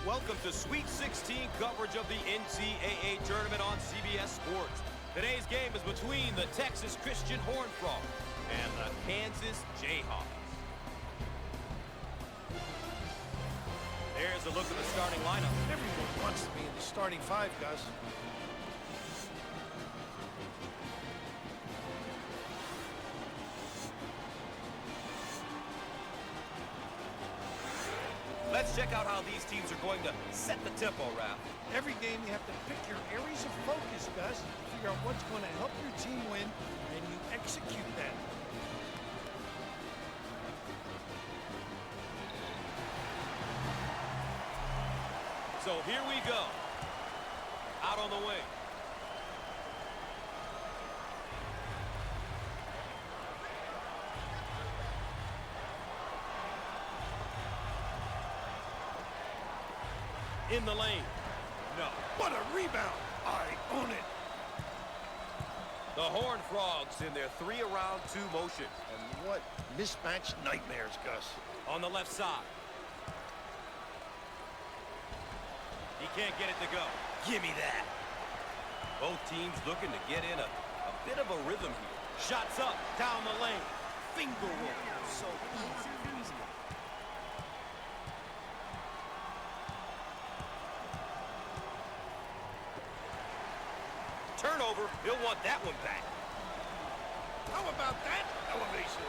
Welcome to Sweet 16 coverage of the NCAA tournament on CBS Sports. Today's game is between the Texas Christian Horned Frogs and the Kansas Jayhawks. There's a look at the starting lineup. Everyone wants to be in the starting five, Gus. Let's check out how these teams are going to set the tempo, Raph. Every game you have to pick your areas of focus, Gus. Figure out what's going to help your team win, and you execute that. So here we go. Out on the wing. In the lane. No. What a rebound. I own it. The Horned Frogs in their 3-around-2 motion. And what mismatched nightmares, Gus. On the left side. He can't get it to go. Give me that. Both teams looking to get in a bit of a rhythm here. Shots up, down the lane. Finger roll. So easy for these guys. Turnover, he'll want that one back. How about that elevation?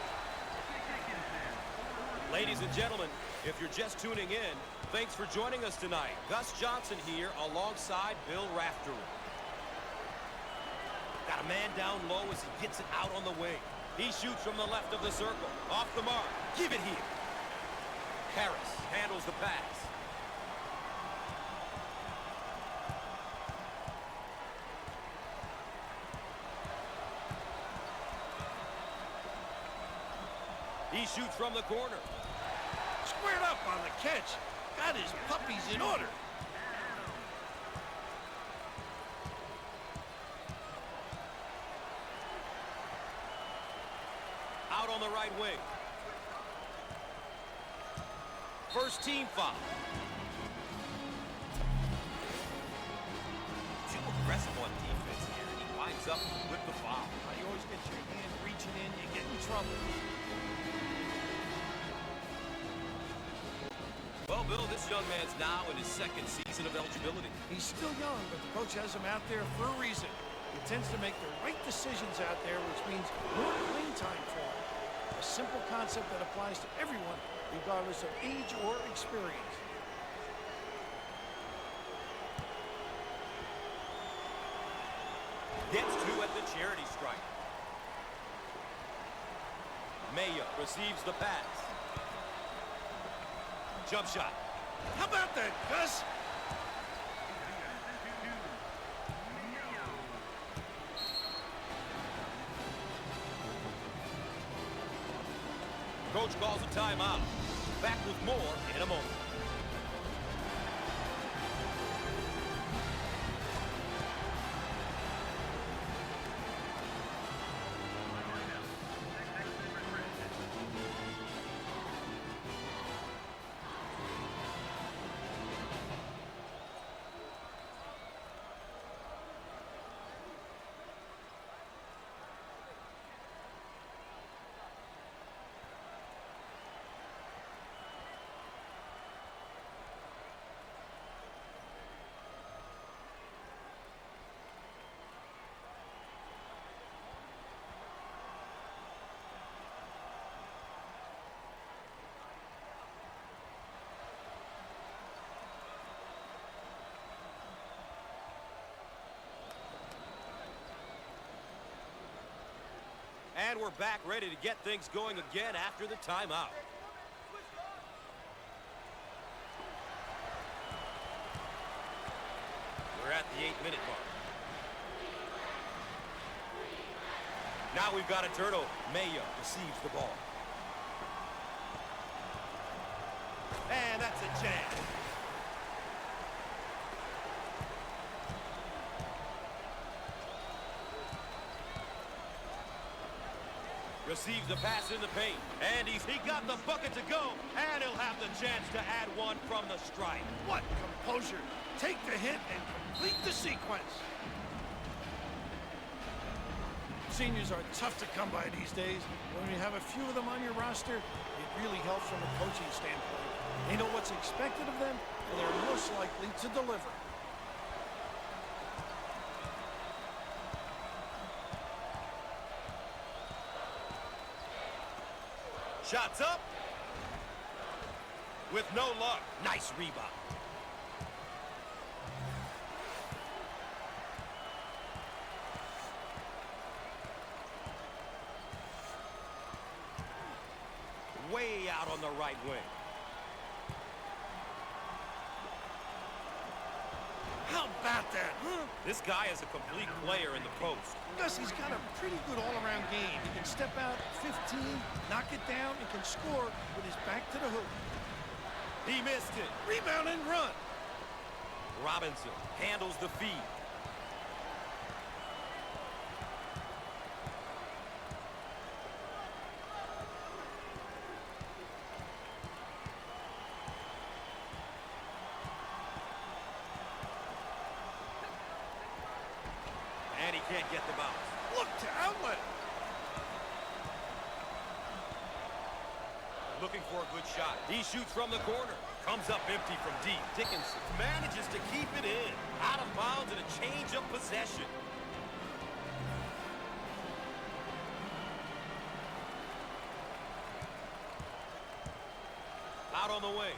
Ladies and gentlemen, if you're just tuning in, thanks for joining us tonight. Gus Johnson here alongside Bill Raftery. Got a man down low as he gets it out on the wing. He shoots from the left of the circle. Off the mark. Give it here. Harris handles the pass. He shoots from the corner. Squared up on the catch. Got his puppies in order. Out on the right wing. First team foul. Too aggressive on defense here, and he winds up with the foul. You always get your hand reaching in, you get in trouble. Well, Bill, this young man's now in his second season of eligibility. He's still young, but the coach has him out there for a reason. He tends to make the right decisions out there, which means more playing time for him. A simple concept that applies to everyone, regardless of age or experience. Gets two at the charity stripe. Mayo receives the pass. Jump shot. How about that, Gus? Coach calls a timeout. Back with more in a moment. And we're back ready to get things going again after the timeout. We're at the 8-minute mark. Now we've got a turnover. Mayo receives the ball. And that's a jam. Receives the pass in the paint. And he got the bucket to go. And he'll have the a chance to add one from the stripe. What composure. Take the hit and complete the sequence. Seniors are tough to come by these days. When you have a few of them on your roster, it really helps from a coaching standpoint. They know what's expected of them, and they're most likely to deliver. Shots up. With no luck. Nice rebound. Way out on the right wing. How about that, huh? This guy is a complete player in the post. Gus, he's got a pretty good all-around game. He can step out 15, knock it down, and can score with his back to the hoop. He missed it. Rebound and run. Robinson handles the feed. And he can't get the bounce. Look to outlet. Looking for a good shot. He shoots from the corner. Comes up empty from deep. Dickinson manages to keep it in. Out of bounds and a change of possession. Out on the wing.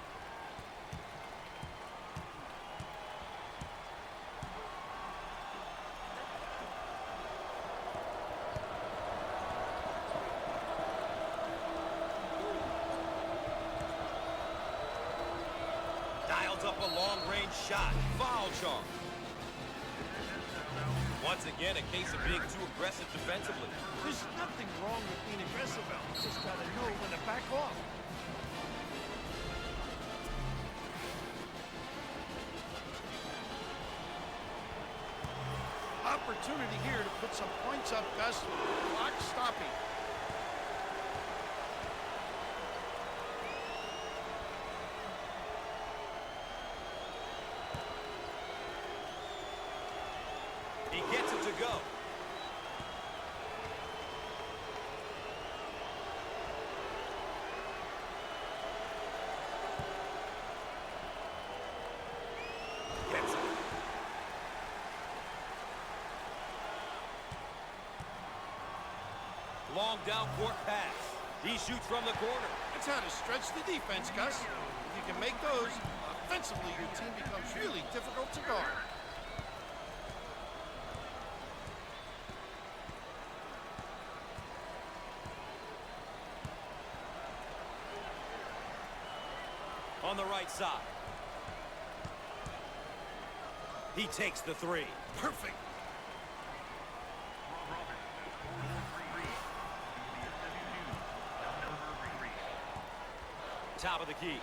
Dials up a long-range shot. Foul charge. Once again, a case of being too aggressive defensively. There's nothing wrong with being aggressive, Al. You just got to know when to back off. Opportunity here to put some points up, Gus. Clock stopping. He gets it to go. Gets it. Long down court pass. He shoots from the corner. That's how to stretch the defense, Gus. If you can make those, offensively your team becomes really difficult to guard. On the right side. He takes the three. Perfect. Top of the key.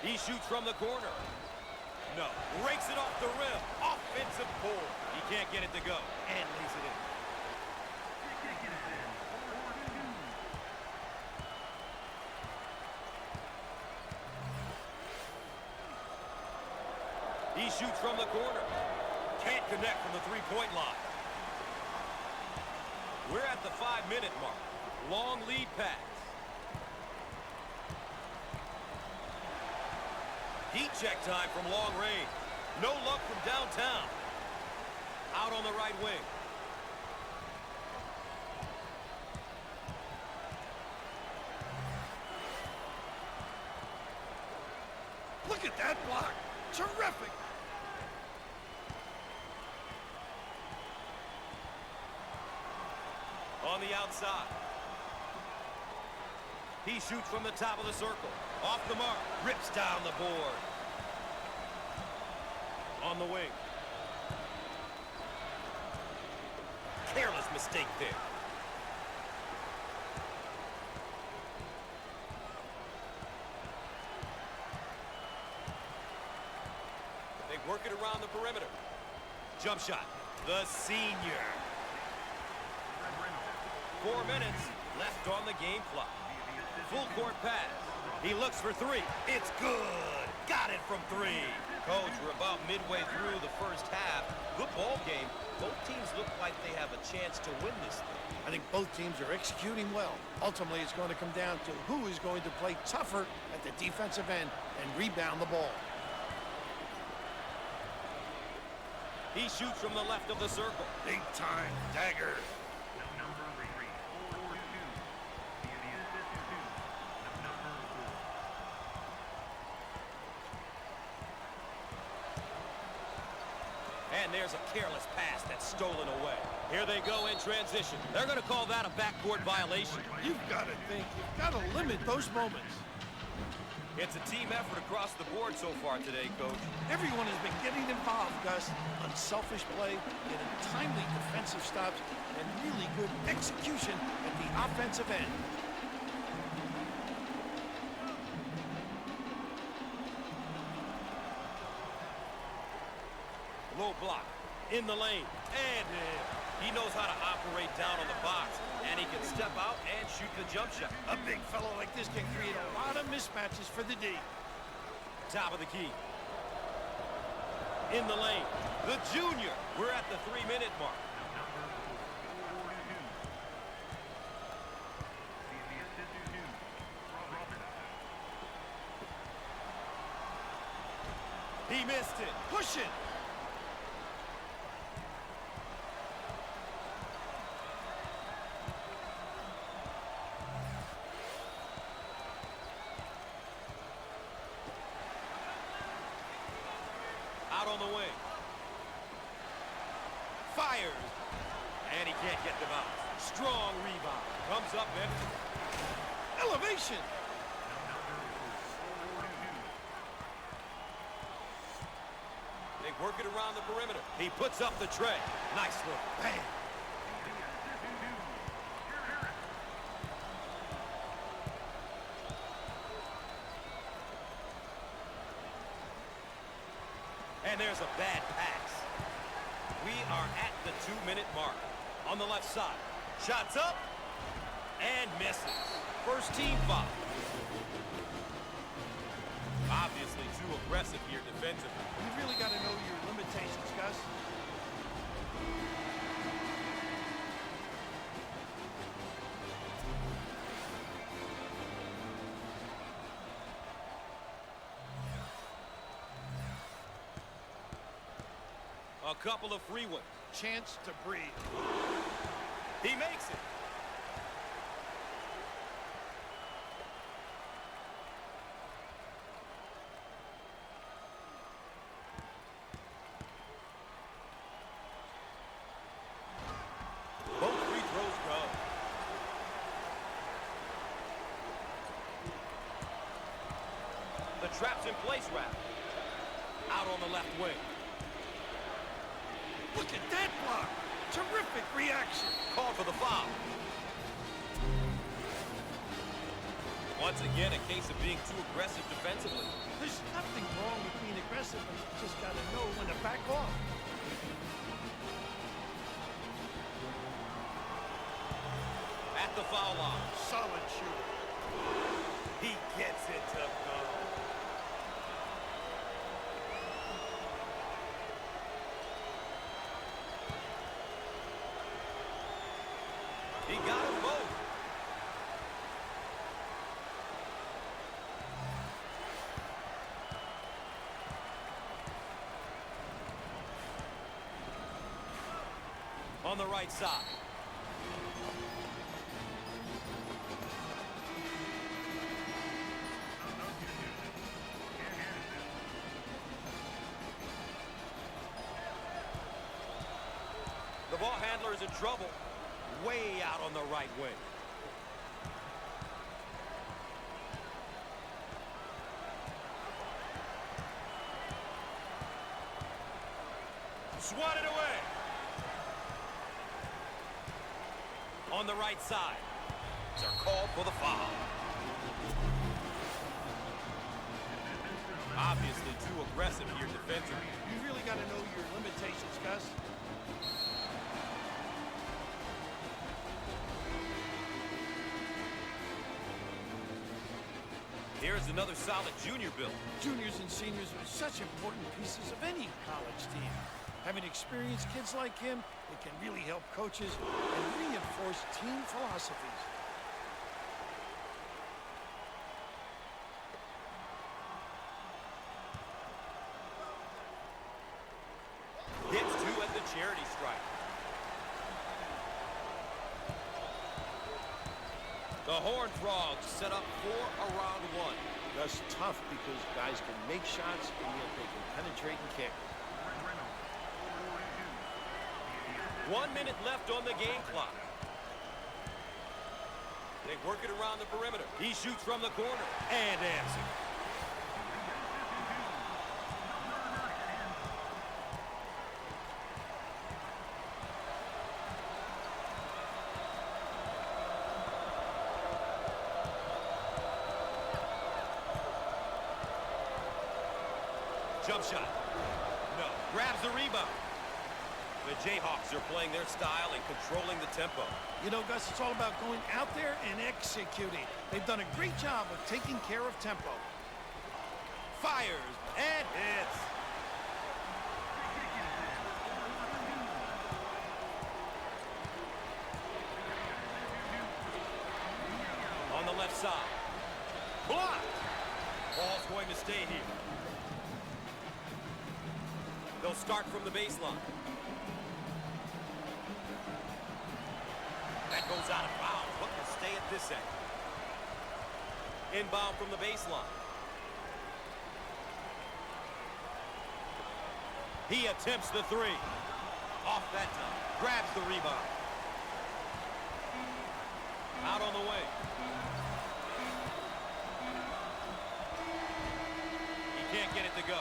He shoots from the corner. No. Rakes it off the rim. Offensive pull. He can't get it to go. And lays it in. He shoots from the corner. Can't connect from the three-point line. We're at the 5-minute mark. Long lead pass. Heat check time from long range. No luck from downtown. Out on the right wing. Look at that block. Terrific. On the outside. He shoots from the top of the circle. Off the mark. Rips down the board. On the wing. Careless mistake there. They work it around the perimeter. Jump shot. The senior. 4 minutes left on the game clock. Full court pass. He looks for three. It's good. Got it from three. Coach, we're about midway through the first half. Good ball game. Both teams look like they have a chance to win this thing. I think both teams are executing well. Ultimately, it's going to come down to who is going to play tougher at the defensive end and rebound the ball. He shoots from the left of the circle. Big time dagger. And there's a careless pass that's stolen away. Here they go in transition. They're going to call that a backcourt violation. You've got to think. You've got to limit those moments. It's a team effort across the board so far today, Coach. Everyone has been getting involved, Gus. Unselfish play, getting timely defensive stops, and really good execution at the offensive end. Low block, in the lane, and he knows how to operate down on the box, and he can step out and shoot the jump shot. A big fellow like this can create a lot of mismatches for the D. Top of the key. In the lane, the junior. We're at the 3-minute mark. He missed it. Push it. Out on the wing. Fires. And he can't get the bounce. Strong rebound. Comes up empty. Elevation. They work it around the perimeter. He puts up the tray. Nice look. Bang. And there's a bad pass. We are at the 2-minute mark. On the left side. Shots up. And misses. First team foul. Obviously too aggressive here defensively. You've really got to know your limitations, Gus. A couple of free ones. Chance to breathe. He makes it. Both free throws go. The trap's in place, Rap. Out on the left wing. Look at that block. Terrific reaction. Called for the foul. Once again, a case of being too aggressive defensively. There's nothing wrong with being aggressive, but you just got to know when to back off. At the foul line. Solid shooter. He gets it to go. He got them both. On the right side. The ball handler is in trouble. Way out on the right wing. Swatted away. On the right side. They're called for the foul. Obviously too aggressive here defensively. You really got to know your limitations, Gus. Here's another solid junior build. Juniors and seniors are such important pieces of any college team. Having experienced kids like him, it can really help coaches and reinforce team philosophies. Hits two at the charity stripe. The Horned Frogs set up for a round one. That's tough because guys can make shots and yet they can penetrate and kick. 1 minute left on the game clock. They work it around the perimeter. He shoots from the corner and answers. Jump shot. No. Grabs the rebound. The Jayhawks are playing their style and controlling the tempo. You know, Gus, it's all about going out there and executing. They've done a great job of taking care of tempo. Fires and hits. On the left side. Blocked. Ball's going to stay here. They'll start from the baseline. That goes out of bounds. What will stay at this end? Inbound from the baseline. He attempts the three. Off that time. Grabs the rebound. Out on the wing. He can't get it to go.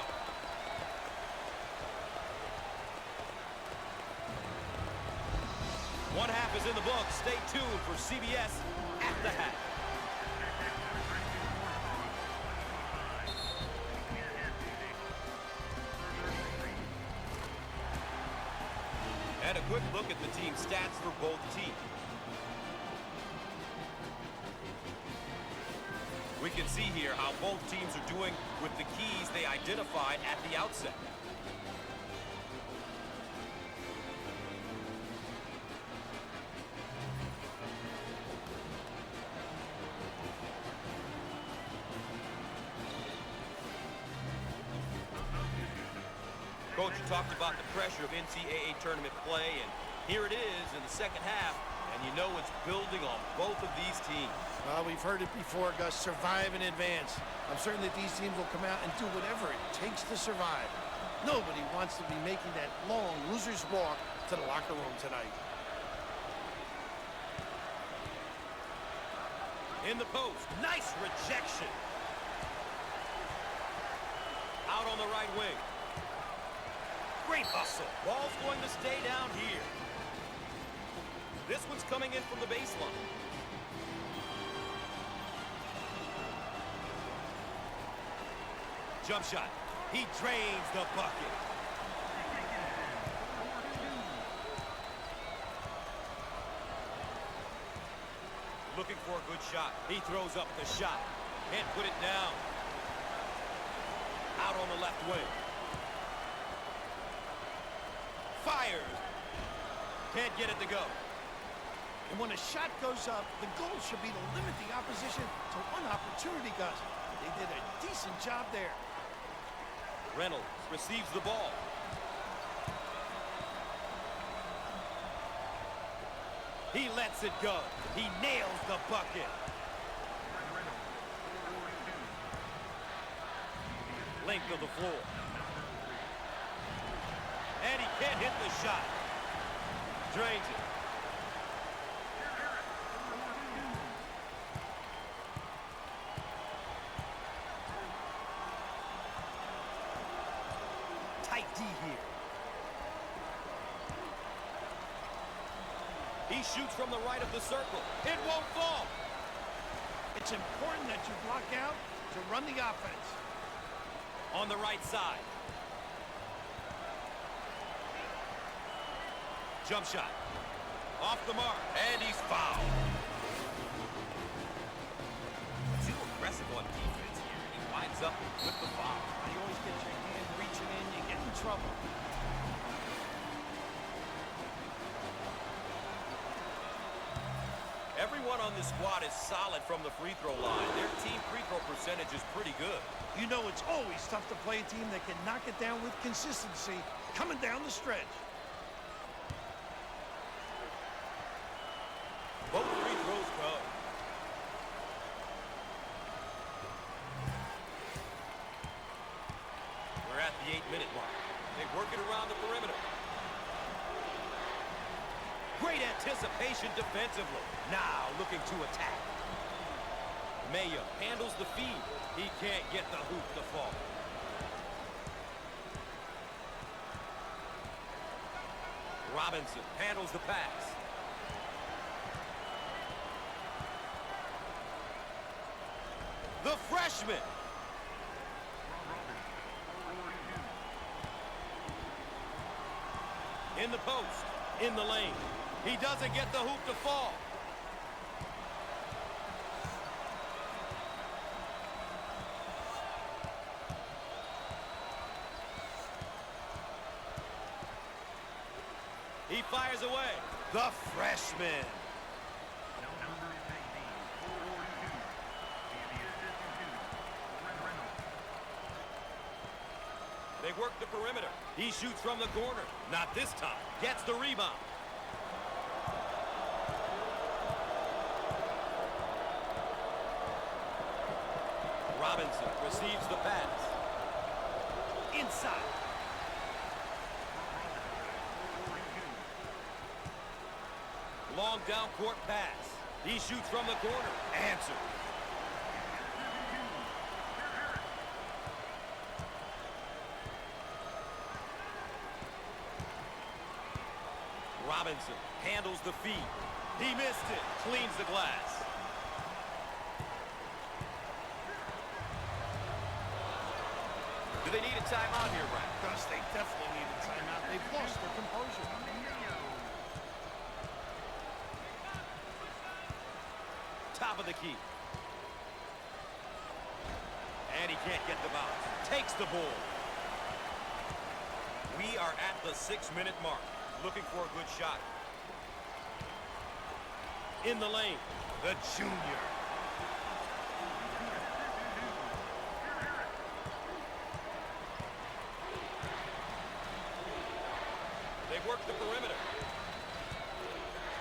One half is in the books. Stay tuned for CBS at the half. And a quick look at the team stats for both teams. We can see here how both teams are doing with the keys they identified at the outset. Coach, you talked about the pressure of NCAA tournament play, and here it is in the second half, and you know it's building on both of these teams. Well, we've heard it before, Gus. Survive and advance. I'm certain that these teams will come out and do whatever it takes to survive. Nobody wants to be making that long loser's walk to the locker room tonight. In the post, nice rejection. Out on the right wing. Great hustle. Ball's going to stay down here. This one's coming in from the baseline. Jump shot. He drains the bucket. Looking for a good shot. He throws up the shot. Can't put it down. Out on the left wing. Fires. Can't get it to go. And when a shot goes up, the goal should be to limit the opposition to one opportunity, Gus. They did a decent job there. Reynolds receives the ball. He lets it go. He nails the bucket. Length of the floor. And he can't hit the shot. Drains it. Tight D here. He shoots from the right of the circle. It won't fall. It's important that you block out to run the offense. On the right side. Jump shot. Off the mark. And he's fouled. Too aggressive on defense. Everyone on this squad is solid from the free throw line. Their team free throw percentage is pretty good. You know it's always tough to play a team that can knock it down with consistency coming down the stretch. Both free throws go. We're at the 8-minute mark. They work it around the perimeter. Great anticipation defensively. Now looking to attack. Maya handles the feed. He can't get the hoop to fall. Robinson handles the pass. The freshman. In the post, in the lane. He doesn't get the hoop to fall. He fires away. The freshman. They work the perimeter. He shoots from the corner. Not this time. Gets the rebound. Robinson receives the pass. Inside. Long down court pass. He shoots from the corner. Answer. Robinson handles the feed. He missed it. Cleans the glass. Do they need a timeout here, Brad? Because they definitely need a timeout. They've lost their composure. Top of the key. And he can't get the bounce. Takes the ball. We are at the 6-minute mark. Looking for a good shot. In the lane, the junior. They work the perimeter.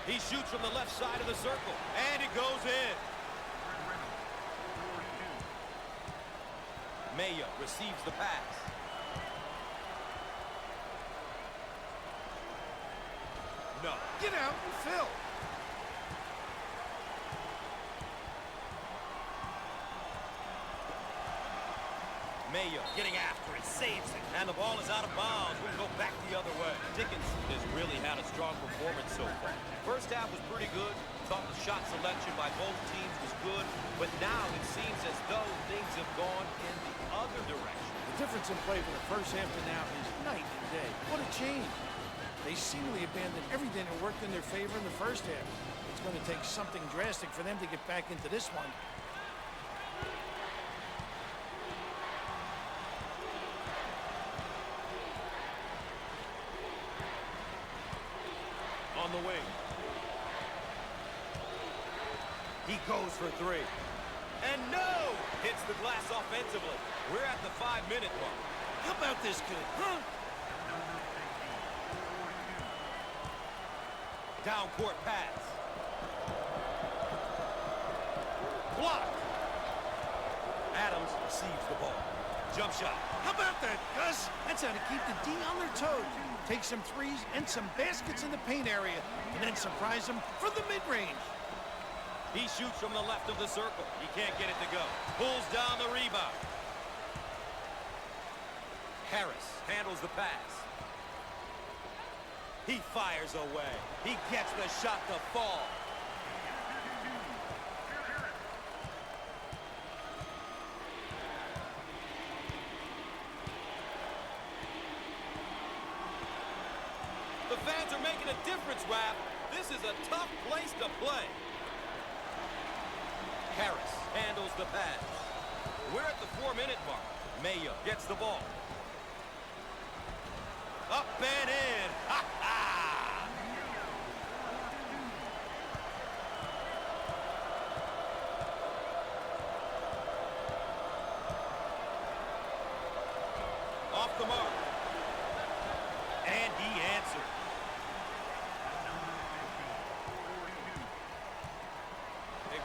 He shoots from the left side of the circle, and it goes in. Maya receives the pass. No. Get out and fill. Maya getting after it, saves it, and the ball is out of bounds. We go back the other way. Dickinson has really had a strong performance so far. First half was pretty good. Thought the shot selection by both teams was good, but now it seems as though things have gone in the other direction. The difference in play from the first half to now is night and day. What a change. They seemingly abandoned everything that worked in their favor in the first half. It's going to take something drastic for them to get back into this one. On the wing. He goes for three. And no! Hits the glass offensively. We're at the 5-minute mark. How about this kid, huh? Down court pass. Blocked. Adams receives the ball. Jump shot. How about that, Gus? That's how to keep the D on their toes. Take some threes and some baskets in the paint area, and then surprise them from the mid-range. He shoots from the left of the circle. He can't get it to go. Pulls down the rebound. Harris handles the pass. He fires away. He gets the shot to fall. The fans are making a difference, Raph. This is a tough place to play. Harris handles the pass. We're at the 4-minute mark. Mayo gets the ball. Up and in. Ha ha!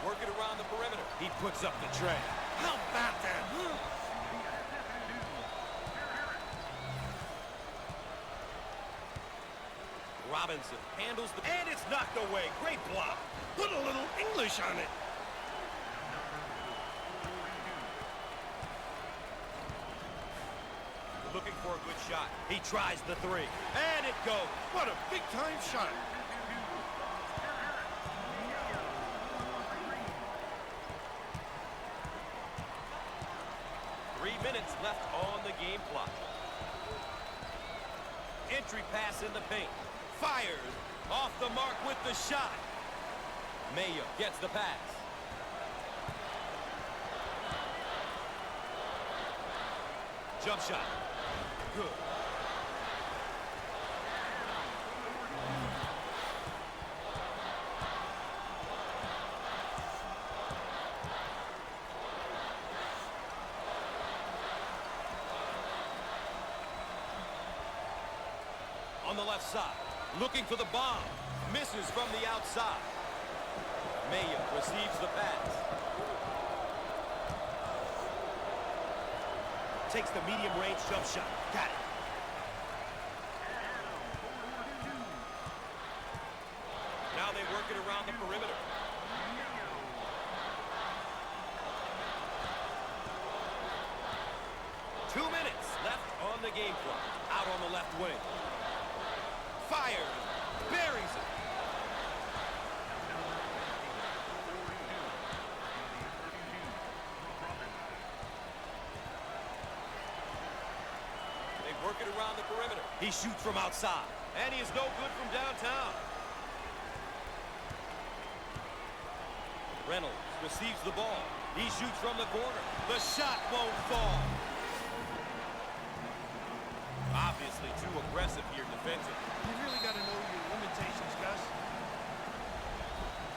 Working around the perimeter. He puts up the tray. How about that? Robinson handles the... And it's knocked away. Great block. Put a little English on it. Looking for a good shot. He tries the three. And it goes. What a big-time shot. Minutes left on the game clock. Entry pass in the paint. Fires. Off the mark with the shot. Mayo gets the pass. Jump shot. Good. On the left side, looking for the bomb. Misses from the outside. Mayo receives the pass. Takes the medium-range jump shot. Got it. Now they work it around the perimeter. Two minutes left on the game clock. Out on the left wing. Fires, buries it. They work it around the perimeter. He shoots from outside, and he is no good from downtown. Reynolds receives the ball. He shoots from the corner. The shot won't fall. Obviously too aggressive here defensively. You really got to know your limitations, Gus.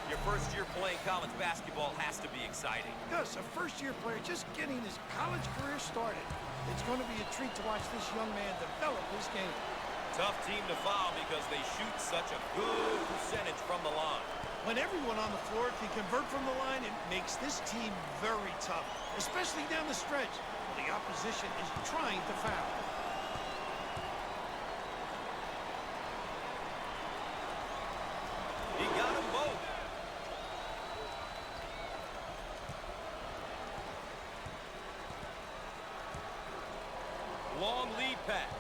Your first year playing college basketball has to be exciting. Gus, a first-year player just getting his college career started. It's going to be a treat to watch this young man develop his game. Tough team to foul because they shoot such a good percentage from the line. When everyone on the floor can convert from the line, it makes this team very tough, especially down the stretch when the opposition is trying to foul. He got them both. Long lead pass.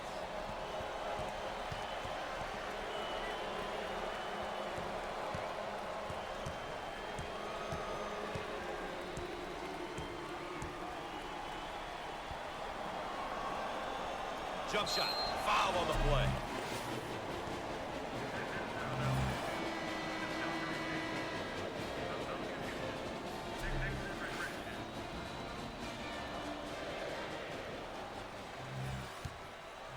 Jump shot. Foul on the play.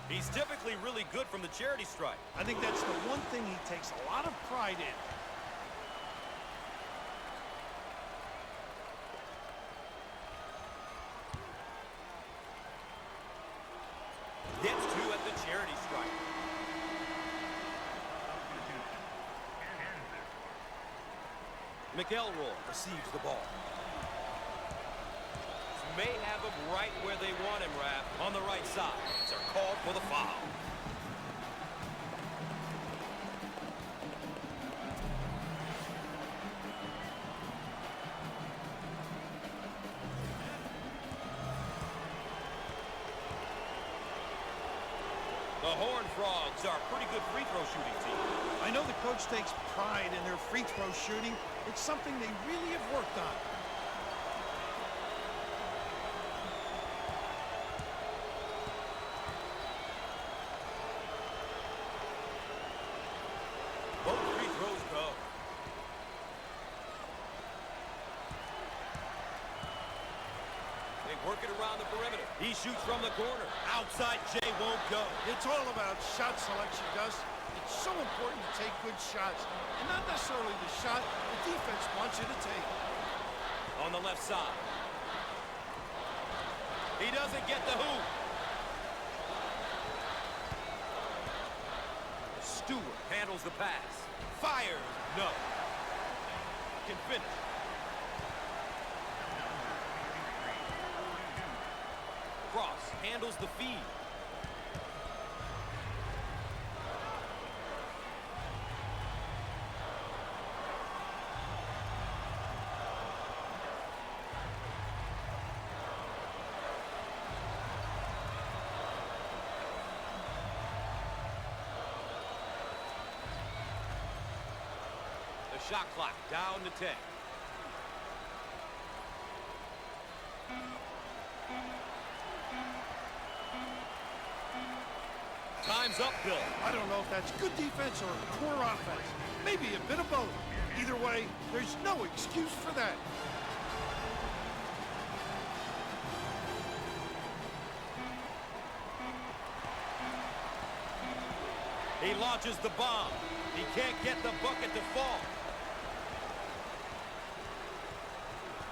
He's typically really good from the charity stripe. I think that's the one thing he takes a lot of pride in. Gets two at the charity stripe. McElroy receives the ball. May have him right where they want him, Raph. On the right side. They're called for the foul. The Horned Frogs are a pretty good free throw shooting team. I know the coach takes pride in their free throw shooting. It's something they really have worked on. Both free throws go. They work it around the perimeter. He shoots from the corner. Outside J won't go. It's all about shot selection, Gus. It's so important to take good shots. And not necessarily the shot the defense wants you to take. On the left side. He doesn't get the hoop. Stewart handles the pass. Fires. No. Can finish. across, handles the feed. The shot clock down to 10. Time's up, Bill. I don't know if that's good defense or poor offense. Maybe a bit of both. Either way, there's no excuse for that. He launches the bomb. He can't get the bucket to fall.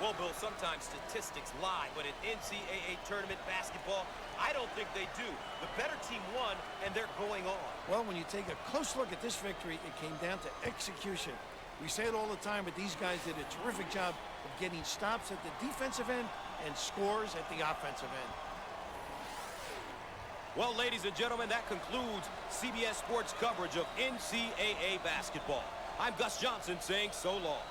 Well, Bill, sometimes statistics lie, but in NCAA tournament basketball, I don't think they do. The better team won, and they're going on. Well, when you take a close look at this victory, it came down to execution. We say it all the time, but these guys did a terrific job of getting stops at the defensive end and scores at the offensive end. Well, ladies and gentlemen, that concludes CBS Sports coverage of NCAA basketball. I'm Gus Johnson saying so long.